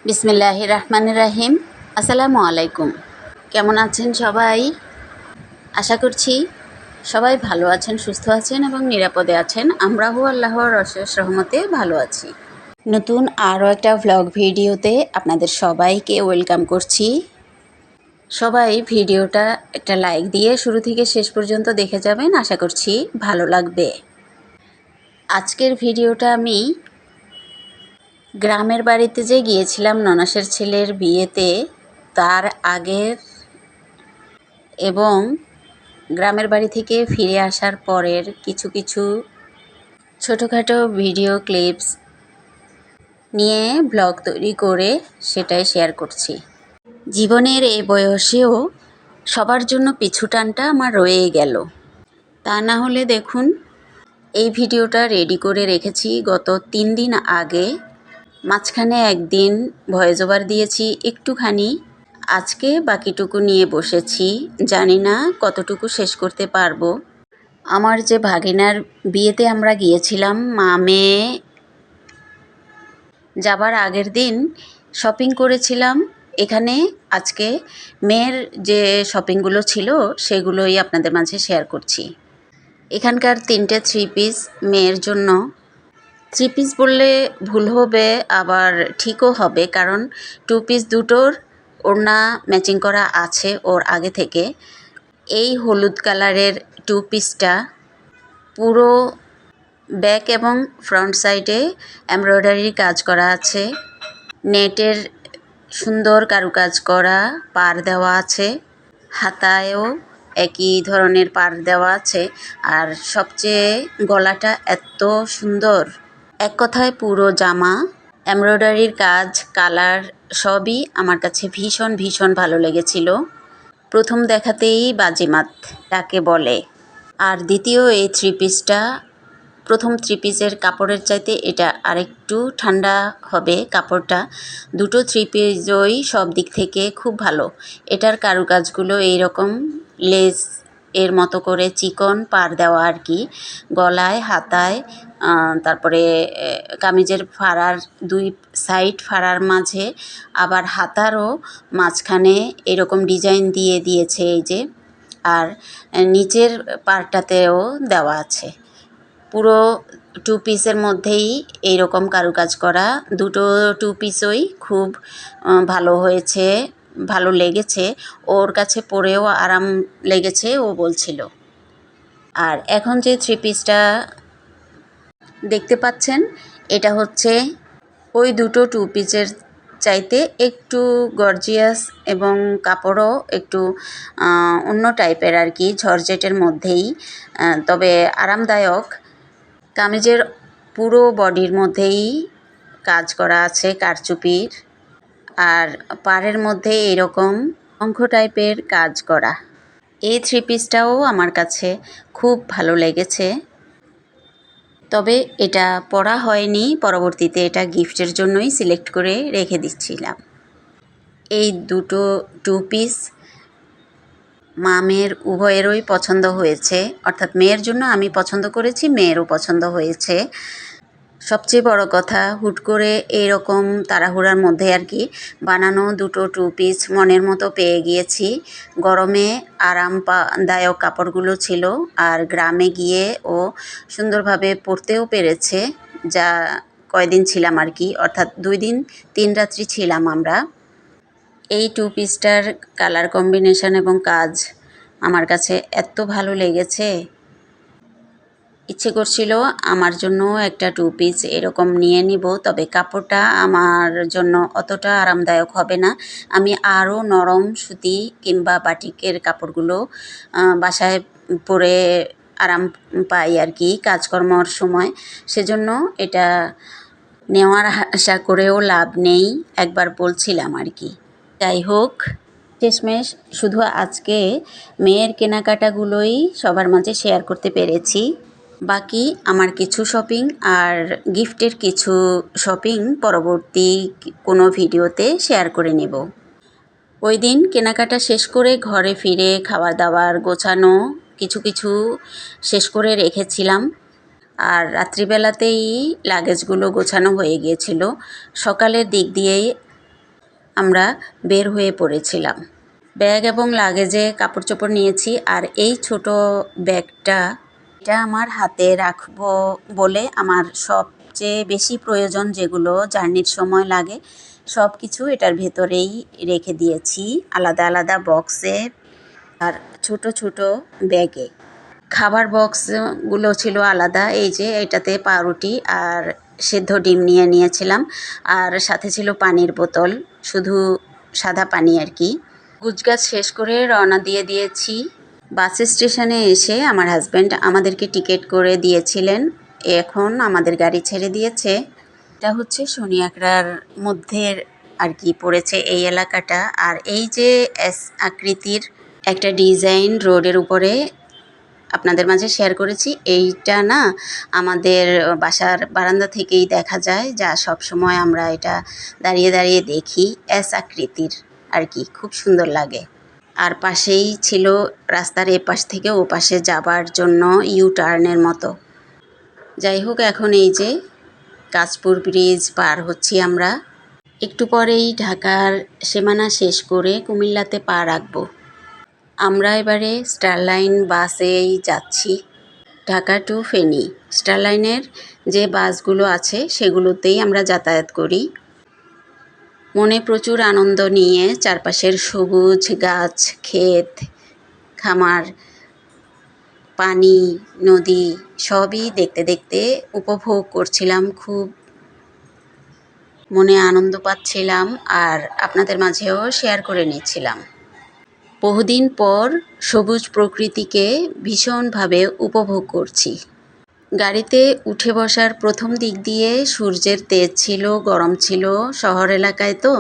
বিসমিল্লাহির রহমানির রহিম। আসসালামু আলাইকুম। কেমন আছেন সবাই? আশা করছি সবাই ভালো আছেন, সুস্থ আছেন এবং নিরাপদে আছেন। আমরাও আল্লাহর অশেষ রহমতে ভালো আছি। নতুন আরও একটা ভ্লগ ভিডিওতে আপনাদের সবাইকে ওয়েলকাম করছি। সবাই ভিডিওটা একটা লাইক দিয়ে শুরু থেকে শেষ পর্যন্ত দেখে যাবেন, আশা করছি ভালো লাগবে। আজকের ভিডিওটা আমি গ্রামের বাড়িতে যে গিয়েছিলাম ননাসের ছেলের বিয়েতে, তার আগের এবং গ্রামের বাড়ি থেকে ফিরে আসার পরের কিছু ছোটোখাটো ভিডিও ক্লিপস নিয়ে ব্লগ তৈরি করে সেটাই শেয়ার করছি। জীবনের এই বয়সেও সবার জন্য পিছু টানটা আমার রয়েই গেল। তা না হলে দেখুন, এই ভিডিওটা রেডি করে রেখেছি গত 3 দিন আগে। মাঝখানে একদিন ভয়েস ওভার দিয়েছি একটুখানি। আজকে বাকিটুকু নিয়ে বসেছি, জানি না কতটুকু শেষ করতে পারবো। আমার যে ভাগিনার বিয়েতে আমরা গিয়েছিলাম, মা মেয়ে যাবার আগের দিন শপিং করেছিলাম এখানে। আজকে মেয়ের যে শপিংগুলো ছিল সেগুলোই আপনাদের মাঝে শেয়ার করছি। এখানকার 3টে 3 পিস মেয়ের জন্য। 3 পিস বললে ভুল হবে, আবার ঠিকও হবে, কারণ 2 পিস দুটোর ওড়না ম্যাচিং করা আছে ওর আগে থেকে। এই হলুদ কালারের 2 পিসটা পুরো ব্যাক এবং ফ্রন্ট সাইডে এমব্রয়ডারির কাজ করা আছে, নেটের সুন্দর কারুকাজ করা পাড় দেওয়া আছে, হাতায়ও একই ধরনের পাড় দেওয়া আছে। আর সবচেয়ে গলাটা এত সুন্দর, এক কথায় পুরো জামা এমব্রয়ডারির কাজ, কালার সবই আমার কাছে ভীষণ ভীষণ ভালো লেগেছিল। প্রথম দেখাতেই বাজিমাত তাকে বলে। আর দ্বিতীয় এই 3 পিসটা, প্রথম 3 পিসের কাপড়ের চাইতে এটা আরেকটু ঠান্ডা হবে কাপড়টা। দুটো 3 পিসই সব দিক থেকে খুব ভালো। এটার কারুকাজগুলো এইরকম লেস এর মতো করে চিকন পাড় দেওয়া আর কি, গলায়, হাতায়, তারপরে কামিজের ফাড়ার 2 সাইড ফাড়ার মাঝে আবার হাতারও মাঝখানে এরকম ডিজাইন দিয়ে দিয়েছে এই যে। আর নিচের পাড়টাতেও দেওয়া আছে। পুরো 2 পিসের মধ্যেই এইরকম কারুকাজ করা। দুটো 2 পিসই খুব ভালো হয়েছে, ভালো লেগেছে। ওর কাছে পরেও আরাম লেগেছে ও বলছিল। আর এখন যে 3 পিসটা দেখতে পাচ্ছেন, এটা হচ্ছে ওই দুটো 2 পিসের চাইতে একটু গর্জিয়াস এবং কাপড়ও একটু অন্য টাইপের আর কি, জর্জেটের মধ্যেই, তবে আরামদায়ক। কামিজের পুরো বডির মধ্যেই কাজ করা আছে কারচুপির, আর পাড়ের মধ্যে এরকম শঙ্খ টাইপের কাজ করা। এই 3 পিসটাও আমার কাছে খুব ভালো লেগেছে, তবে এটা পরা হয়নি, পরবর্তীতে এটা গিফটের জন্যই সিলেক্ট করে রেখে দিচ্ছিলাম। এই দুটো 2 পিস মা মেয়ের উভয়েরই পছন্দ হয়েছে, অর্থাৎ মেয়ের জন্য আমি পছন্দ করেছি, মেয়েরও পছন্দ হয়েছে। সবচেয়ে বড় কথা, হুট করে এইরকম তাড়াহুড়ার মধ্যে আর কি বানানো দুটো 2 পিস মনের মতো পেয়ে গিয়েছি। গরমে আরামদায়ক কাপড়গুলো ছিল, আর গ্রামে গিয়ে ও সুন্দরভাবে পরতেও পেরেছে। যা কয়দিন ছিলাম আর কি, অর্থাৎ 2 দিন 3 রাত্রি ছিলাম আমরা। এই 2 পিসটার কালার কম্বিনেশন এবং কাজ আমার কাছে এত ভালো লেগেছে, ইচ্ছে করছিল আমার জন্য একটা 2 পিস এরকম নিয়ে নিব, তবে কাপড়টা আমার জন্য অতটা আরামদায়ক হবে না। আমি আরও নরম সুতি কিংবা বাটিকের কাপড়গুলো বাসায় পরে আরাম পাই আর কি কাজকর্মর সময়, সেজন্য এটা নেওয়ার আশা করেও লাভ নেই, একবার বলছিলাম আর কি। যাই হোক, শেষমেশ শুধু আজকে মেয়ের কেনাকাটাগুলোই সবার মাঝে শেয়ার করতে পেরেছি। বাকি আমার কিছু শপিং আর গিফটের কিছু শপিং পরবর্তী কোনো ভিডিওতে শেয়ার করে নেব। ওই দিন কেনাকাটা শেষ করে ঘরে ফিরে খাবার দাবার গোছানো কিছু শেষ করে রেখেছিলাম, আর রাত্রিবেলাতেই লাগেজগুলো গোছানো হয়ে গিয়েছিল। সকালের দিক দিয়েই আমরা বের হয়ে পড়েছিলাম। ব্যাগ এবং লাগেজে কাপড় চোপড় নিয়েছি, আর এই ছোট ব্যাগটা এটা আমার হাতে রাখবো বলে আমার সবচেয়ে বেশি প্রয়োজন যেগুলো জার্নির সময় লাগে সব কিছু এটার ভেতরেই রেখে দিয়েছি, আলাদা আলাদা বক্সে আর ছোট ছোট ব্যাগে। খাবার বক্সগুলো ছিল আলাদা, এই যে এটাতে পাউরুটি আর সেদ্ধ ডিম নিয়ে নিয়েছিলাম, আর সাথে ছিল পানির বোতল, শুধু সাদা পানি আর কি। গুজগাছ শেষ করে রওনা দিয়ে দিয়েছি। বাস স্টেশনে এসে আমার হাজব্যান্ড আমাদেরকে টিকিট করে দিয়েছিলেন, এখন আমাদের গাড়ি ছেড়ে দিয়েছে। এটা হচ্ছে শনিয়াকড়ার মধ্যে আর কি পড়েছে এই এলাকাটা। আর এই যে এস আকৃতির একটা ডিজাইন রোডের উপরে আপনাদের মাঝে শেয়ার করেছি, এইটা না আমাদের বাসার বারান্দা থেকেই দেখা যায়, যা সব সময় আমরা এটা দাঁড়িয়ে দাঁড়িয়ে দেখি, এস আকৃতির আর কি, খুব সুন্দর লাগে। আর পাশেই ছিল রাস্তার এপাশ থেকে ও পাশে যাবার জন্য ইউ টার্নের মতো। যাই হোক, এখন এই যে কাঁচপুর ব্রিজ পার হচ্ছি আমরা। একটু পরেই ঢাকার সীমানা শেষ করে কুমিল্লাতে পা রাখবো। আমরা এবারে স্টারলাইন বাসেই যাচ্ছি ঢাকা টু ফেনী। স্টারলাইনের যে বাসগুলো আছে সেগুলোতেই আমরা যাতায়াত করি। মনে প্রচুর আনন্দ নিয়ে চারপাশের সবুজ গাছ, ক্ষেত, খামার, পানি, নদী সবই দেখতে দেখতে উপভোগ করছিলাম, খুব মনে আনন্দ পাচ্ছিলাম আর আপনাদের মাঝেও শেয়ার করে নিচ্ছিলাম। বহুদিন পর সবুজ প্রকৃতিকে ভীষণভাবে উপভোগ করছি। গাড়িতে উঠে বসার প্রথম দিক দিয়ে সূর্যের তেজ ছিল, গরম ছিল, শহর এলাকায় তো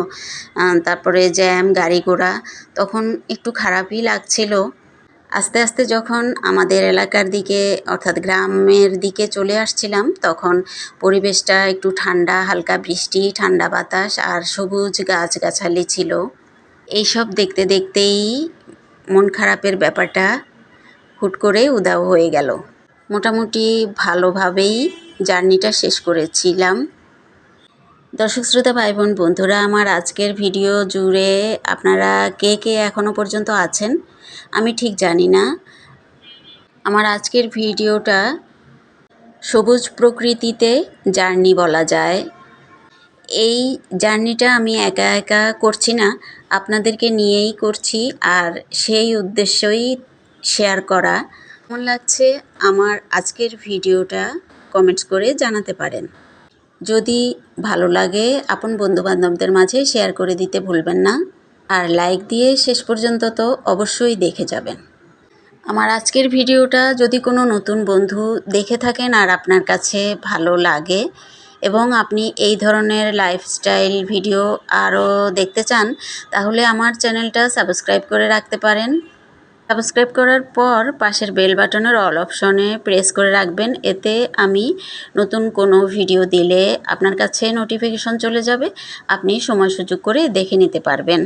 তারপরে জ্যাম, গাড়ি ঘোড়া, তখন একটু খারাপই লাগছিল। আস্তে আস্তে যখন আমাদের এলাকার দিকে অর্থাৎ গ্রামের দিকে চলে আসছিলাম, তখন পরিবেশটা একটু ঠান্ডা, হালকা বৃষ্টি, ঠান্ডা বাতাস আর সবুজ গাছগাছালি ছিল। এইসব দেখতে দেখতেই মন খারাপের ব্যাপারটা হুট করে উধাও হয়ে গেল। মোটামুটি ভালোভাবেই জার্নিটা শেষ করেছিলাম। দর্শক শ্রোতা ভাই বোন বন্ধুরা, আমার আজকের ভিডিও জুড়ে আপনারা কে কে এখনও পর্যন্ত আছেন আমি ঠিক জানি না। আমার আজকের ভিডিওটা সবুজ প্রকৃতিতে জার্নি বলা যায়। এই জার্নিটা আমি একা একা করছি না, আপনাদেরকে নিয়েই করছি, আর সেই উদ্দেশ্যই শেয়ার করা। কেমন লাগছে আমার আজকের ভিডিওটা কমেন্টস করে জানাতে পারেন। যদি ভালো লাগে আপন বন্ধুবান্ধবদের মাঝে শেয়ার করে দিতে ভুলবেন না, আর লাইক দিয়ে শেষ পর্যন্ত তো অবশ্যই দেখে যাবেন। আমার আজকের ভিডিওটা যদি কোনো নতুন বন্ধু দেখে থাকেন আর আপনার কাছে ভালো লাগে এবং আপনি এই ধরনের লাইফস্টাইল ভিডিও আরও দেখতে চান, তাহলে আমার চ্যানেলটা সাবস্ক্রাইব করে রাখতে পারেন। সাবস্ক্রাইব করার পর পাশের বেল বাটনের অল অপশনে প্রেস করে রাখবেন, এতে আমি নতুন কোনো ভিডিও দিলে আপনার কাছে নোটিফিকেশন চলে যাবে, আপনি সময় সুযোগ করে দেখে নিতে পারবেন।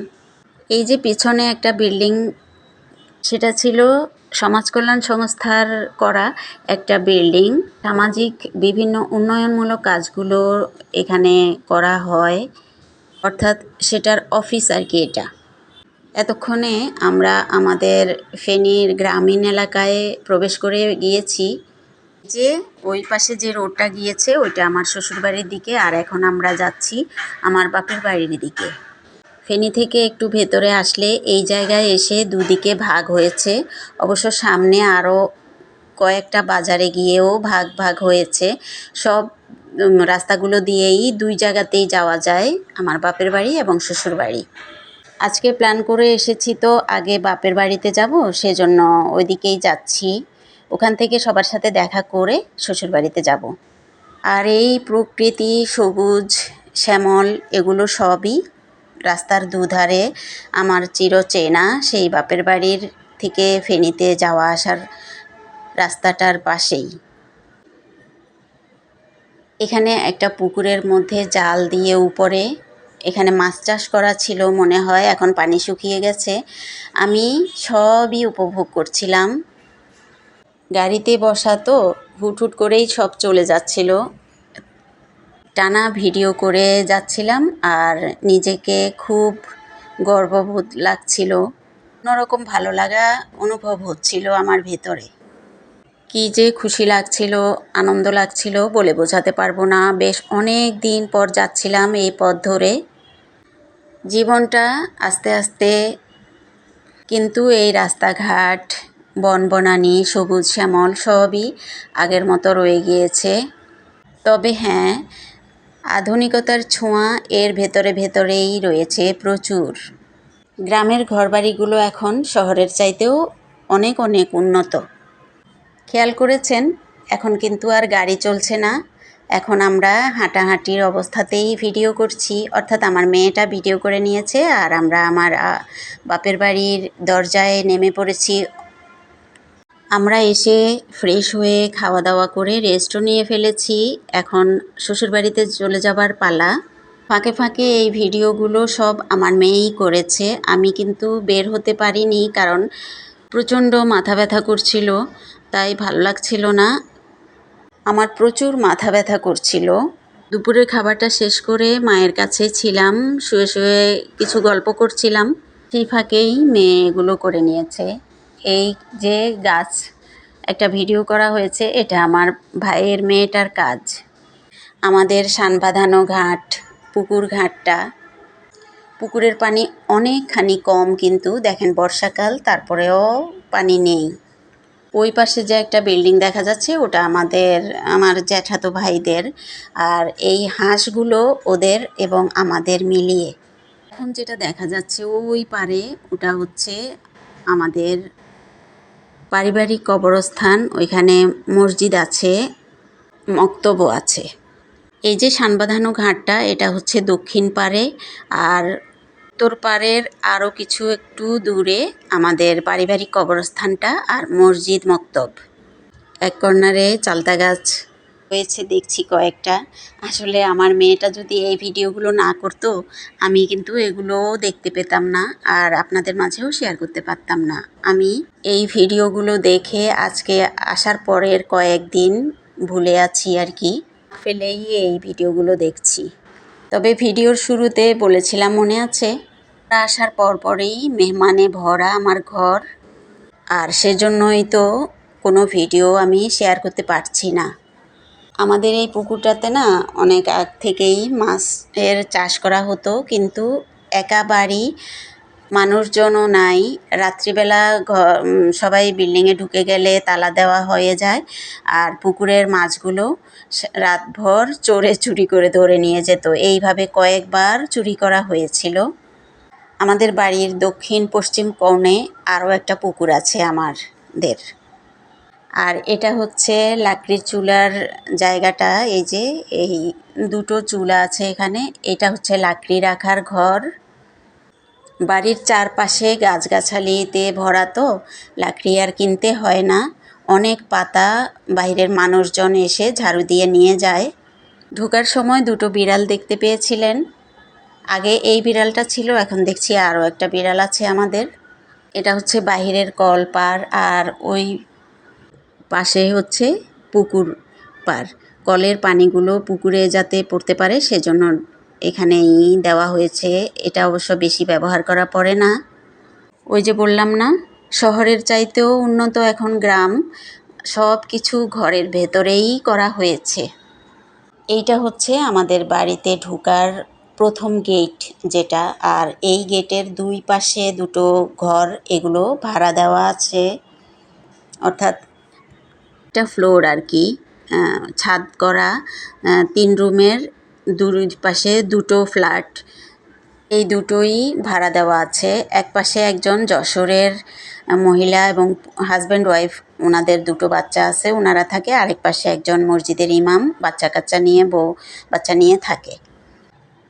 এই যে পিছনে একটা বিল্ডিং, সেটা ছিল সমাজ কল্যাণ সংস্থার করা একটা বিল্ডিং। সামাজিক বিভিন্ন উন্নয়নমূলক কাজগুলো এখানে করা হয়, অর্থাৎ সেটার অফিস আর কি এটা। এতক্ষণে আমরা আমাদের ফেনীর গ্রামীণ এলাকায় প্রবেশ করে গিয়েছি। যে ওই পাশে যে রোডটা গিয়েছে ওইটা আমার শ্বশুরবাড়ির দিকে, আর এখন আমরা যাচ্ছি আমার বাপের বাড়ির দিকে। ফেনী থেকে একটু ভেতরে আসলে এই জায়গায় এসে দুদিকে ভাগ হয়েছে, অবশ্য সামনে আরও কয়েকটা বাজারে গিয়েও ভাগ ভাগ হয়েছে। সব রাস্তাগুলো দিয়েই দুই জায়গাতেই যাওয়া যায়, আমার বাপের বাড়ি এবং শ্বশুর বাড়ি। আজকে প্ল্যান করে এসেছি তো আগে বাপের বাড়িতে যাব, সেজন্য ওইদিকেই যাচ্ছি। ওখান থেকে সবার সাথে দেখা করে শ্বশুর বাড়িতে যাব। আর এই প্রকৃতি, সবুজ, শ্যামল এগুলো সবই রাস্তার দুধারে আমার চিরচেনা সেই বাপের বাড়ির থেকে ফেনীতে যাওয়া আসার রাস্তাটার পাশেই। এখানে একটা পুকুরের মধ্যে জাল দিয়ে উপরে এখানে মাছ চাষ করা ছিল মনে হয়, এখন পানি শুকিয়ে গেছে। আমি সবই উপভোগ করছিলাম। গাড়িতে বসা তো হুট হুট করেই সব চলে যাচ্ছিল। টানা ভিডিও করে যাচ্ছিলাম আর নিজেকে খুব গর্ববোধ লাগছিল, অন্যরকম ভালো লাগা অনুভব হচ্ছিল আমার ভেতরে। কী যে খুশি লাগছিল, আনন্দ লাগছিল বলে বোঝাতে পারবো না। বেশ অনেক দিন পর যাচ্ছিলাম এই পথ ধরে। জীবনটা আস্তে আস্তে কিন্তু এই রাস্তাঘাট, বনবনানী, সবুজ শ্যামল সবই আগের মতো রয়ে গিয়েছে। তবে হ্যাঁ, আধুনিকতার ছোঁয়া এর ভেতরে ভেতরেই রয়েছে প্রচুর। গ্রামের ঘরবাড়িগুলো এখন শহরের চাইতেও অনেক অনেক উন্নত। খেয়াল করেছেন, এখন কিন্তু আর গাড়ি চলছে না, এখন আমরা হাঁটাহাঁটির অবস্থাতেই ভিডিও করছি। অর্থাৎ আমার মেয়েটা ভিডিও করে নিয়েছে আর আমরা আমার বাপের বাড়ির দরজায় নেমে পড়েছি। আমরা এসে ফ্রেশ হয়ে খাওয়া দাওয়া করে রেস্টও নিয়ে ফেলেছি। এখন শ্বশুরবাড়িতে চলে যাবার পালা। ফাঁকে ফাঁকে এই ভিডিওগুলো সব আমার মেয়েই করেছে, আমি কিন্তু বের হতে পারিনি, কারণ প্রচণ্ড মাথা ব্যথা করছিল, তাই ভালো লাগছিল না। আমার প্রচুর মাথা ব্যথা করছিল। দুপুরের খাবারটা শেষ করে মায়ের কাছে ছিলাম, শুয়ে শুয়ে কিছু গল্প করছিলাম। সেই ফাঁকেই মেয়ে এগুলো করে নিয়েছে। এই যে গাছ একটা ভিডিও করা হয়েছে, এটা আমার ভাইয়ের মেয়েটার কাজ। আমাদের সানবাঁধানো ঘাট, পুকুর ঘাটটা, পুকুরের পানি অনেকখানি কম, কিন্তু দেখেন বর্ষাকাল তারপরেও পানি নেই। ওই পাশে যে একটা বিল্ডিং দেখা যাচ্ছে, ওটা আমার জ্যাঠাতো ভাইদের। আর এই হাঁসগুলো ওদের এবং আমাদের মিলিয়ে। এখন যেটা দেখা যাচ্ছে ওই পারে, ওটা হচ্ছে আমাদের পারিবারিক কবরস্থান। ওইখানে মসজিদ আছে, মক্তবও আছে। এই যে সানবাঁধানো ঘাটটা, এটা হচ্ছে দক্ষিণ পারে, আর উত্তর পারের আরও কিছু একটু দূরে আমাদের পারিবারিক কবরস্থানটা আর মসজিদ মক্তব। এক কর্নারে চালতা গাছ হয়েছে দেখছি কয়েকটা। আসলে আমার মেয়েটা যদি এই ভিডিওগুলো না করতো, আমি কিন্তু এগুলোও দেখতে পেতাম না আর আপনাদের মাঝেও শেয়ার করতে পারতাম না। আমি এই ভিডিওগুলো দেখে আজকে আসার পরের কয়েকদিন ভুলে আছি আর কি, ফেলেই এই ভিডিওগুলো দেখছি। তবে ভিডিওর শুরুতে বলেছিলাম, মনে আছে, আসার পরপরেই মেহমানে ভরা আমার ঘর, আর সেজন্যই তো কোনো ভিডিও আমি শেয়ার করতে পারছি না। আমাদের এই পুকুরটাতে না অনেক আগ থেকেই মাছের চাষ করা হতো, কিন্তু একেবারেই মানুষজনও নাই। রাত্রিবেলা সবাই বিল্ডিংয়ে ঢুকে গেলে তালা দেওয়া হয়ে যায়, আর পুকুরের মাছগুলো রাতভর চোরে চুরি করে ধরে নিয়ে যেত। এইভাবে কয়েকবার চুরি করা হয়েছিল। আমাদের বাড়ির দক্ষিণ পশ্চিম কোণে আরও একটা পুকুর আছে আমাদের। আর এটা হচ্ছে লাকড়ির চুলার জায়গাটা। এই যে এই দুটো চুলা আছে এখানে, এটা হচ্ছে লাকড়ি রাখার ঘর। বাড়ির চারপাশে গাছগাছালিতে ভরা, তো লাকড়ি আর কিনতে হয় না। অনেক পাতা বাইরের মানুষজন এসে ঝাড়ু দিয়ে নিয়ে যায়। ঢোকার সময় দুটো বিড়াল দেখতে পেয়েছিলেন। আগে এই বিড়ালটা ছিল, এখন দেখছি আরও একটা বিড়াল আছে আমাদের। এটা হচ্ছে বাহিরের কল পার, আর ওই পাশে হচ্ছে পুকুর পার। কলের পানিগুলো পুকুরে যাতে পড়তে পারে সেজন্য এখানেই দেওয়া হয়েছে। এটা অবশ্য বেশি ব্যবহার করা পড়ে না। ওই যে বললাম না, শহরের চাইতেও উন্নত এখন গ্রাম, সব কিছু ঘরের ভেতরেই করা হয়েছে। এইটা হচ্ছে আমাদের বাড়িতে ঢোকার প্রথম গেট যেটা, আর এই গেটের দুই পাশে দুটো ঘর, এগুলো ভাড়া দেওয়া আছে। অর্থাৎ একটা ফ্লোর আর কি, ছাদ করা, 3 রুমের, দুই পাশে দুটো ফ্ল্যাট, এই দুটোই ভাড়া দেওয়া আছে। এক পাশে একজন যশোরের মহিলা এবং হাজব্যান্ড ওয়াইফ, ওনাদের দুটো বাচ্চা আছে, ওনারা থাকে। আরেক পাশে একজন মসজিদের ইমাম বাচ্চা কাচ্চা নিয়ে, বাচ্চা নিয়ে থাকে।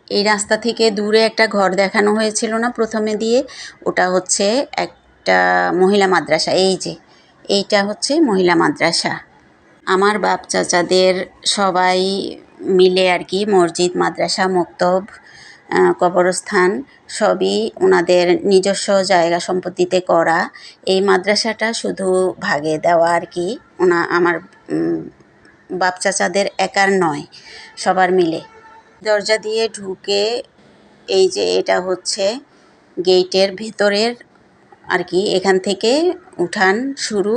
এই রাস্তা থেকে দূরে একটা ঘর দেখানো হয়েছিল না প্রথমে দিয়ে, ওটা হচ্ছে একটা মহিলা মাদ্রাসা। এই যে এইটা হচ্ছে মহিলা মাদ্রাসা। আমার বাপ চাচাদের সবাই মিলে আর কি, মসজিদ, মাদ্রাসা, মক্তব, কবরস্থান সবই ওনাদের নিজস্ব জায়গা সম্পত্তিতে করা। এই মাদ্রাসাটা শুধু ভাগে দেওয়া আর কি। আমার বাপ চাচাদের একার নয়, সবার মিলে। দরজা দিয়ে ঢুকে এই যে এটা হচ্ছে গেটের ভেতরের আর কি, এখান থেকে উঠান শুরু।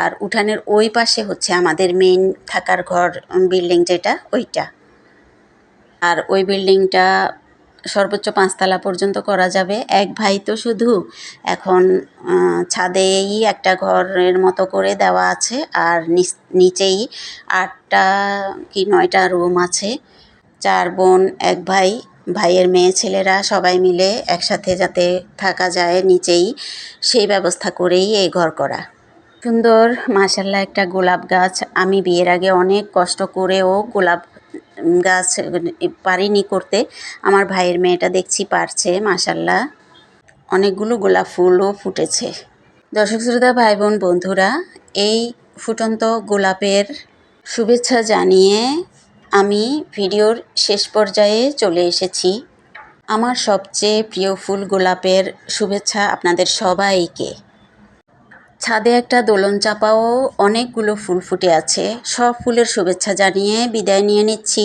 আর উঠানের ওই পাশে হচ্ছে আমাদের মেইন থাকার ঘর, বিল্ডিং যেটা ওইটা। আর ওই বিল্ডিংটা সর্বোচ্চ 5 তলা পর্যন্ত করা যাবে। এক ভাই তো শুধু এখন ছাদেই একটা ঘরের মতো করে দেওয়া আছে, আর নিচেই 8টা কি 9টা রুম আছে। 4 বোন 1 ভাই, ভাইয়ের মেয়ে ছেলেরা সবাই মিলে একসাথে যাতে থাকা যায় নিচেই, সেই ব্যবস্থা করেই এই ঘর করা। সুন্দর মাশাআল্লাহ একটা গোলাপ গাছ। আমি বিয়ের আগে অনেক কষ্ট করেও গোলাপ গাছ পারিনি করতে। আমার ভাইয়ের মেয়েটা দেখছি পারছে, মাশাআল্লাহ অনেকগুলো গোলাপ ফুলও ফুটেছে। দর্শক শ্রোতা, ভাই বোন, বন্ধুরা, এই ফুটন্ত গোলাপের শুভেচ্ছা জানিয়ে আমি ভিডিওর শেষ পর্যায়ে চলে এসেছি। আমার সবচেয়ে প্রিয় ফুল গোলাপের শুভেচ্ছা আপনাদের সবাইকে। ছাদে একটা দোলন চাপাও অনেকগুলো ফুল ফুটে আছে। সব ফুলের শুভেচ্ছা জানিয়ে বিদায় নিয়ে নিচ্ছি।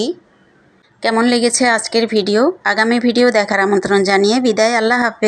কেমন লেগেছে আজকের ভিডিও? আগামী ভিডিও দেখার আমন্ত্রণ জানিয়ে বিদায়। আল্লাহ হাফেজ।